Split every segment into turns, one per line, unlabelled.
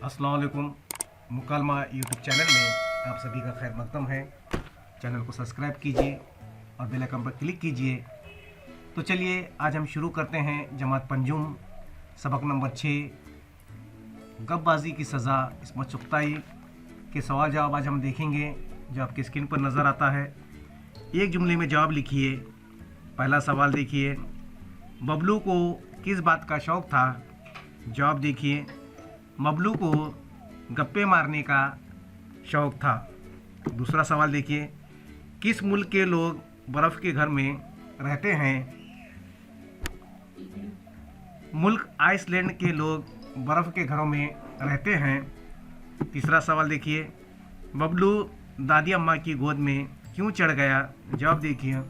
अस्सलाम वालेकुम। मुकालमा YouTube channel में आप सभी का खैर मकदम है। चैनल को सब्सक्राइब कीजिए और बेल आइकन पर क्लिक कीजिए। तो चलिए आज हम शुरू करते हैं जमात पंजुम सबक नंबर 6 गपबाजी की सज़ा इसमत चुगताई के सवाल जवाब आज हम देखेंगे जो आपकी स्क्रीन पर नज़र आता है। एक जुमले में जवाब लिखिए। पहला सवाल देखिए, बबलू को किस बात का शौक़ था? जवाब देखिए, बबलू को गप्पे मारने का शौक़ था। दूसरा सवाल देखिए, किस मुल्क के लोग बर्फ़ के घर में रहते हैं? मुल्क आइसलैंड के लोग बर्फ़ के घरों में रहते हैं। तीसरा सवाल देखिए, बबलू दादी अम्मा की गोद में क्यों चढ़ गया? जवाब देखिए,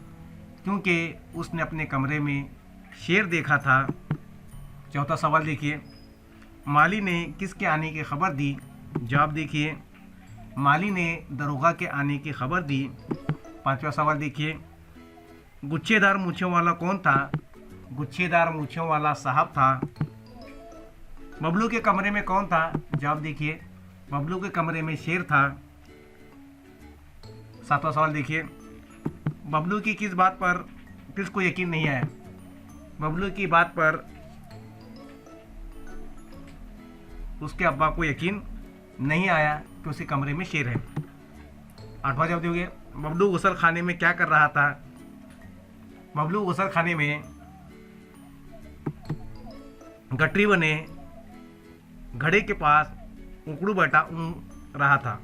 क्योंकि उसने अपने कमरे में शेर देखा था। चौथा सवाल देखिए, माली ने किसके आने की खबर दी? जवाब देखिए, माली ने दरोगा के आने की खबर दी। पांचवा सवाल देखिए, गुच्छेदार मूंछों वाला कौन था? गुच्छेदार मूंछों वाला साहब था। बबलू के कमरे में कौन था? जवाब देखिए, बबलू के कमरे में शेर था। सातवां सवाल देखिए, बबलू की किस बात पर किसको यकीन नहीं आया? बबलू की बात पर उसके अब्बा को यकीन नहीं आया कि उसके कमरे में शेर है। आठवां जवाब दोगे, बबलू गुसल खाने में क्या कर रहा था? बबलू गुसल खाने में गटरी बने घड़े के पास उकड़ू बैठा रहा था।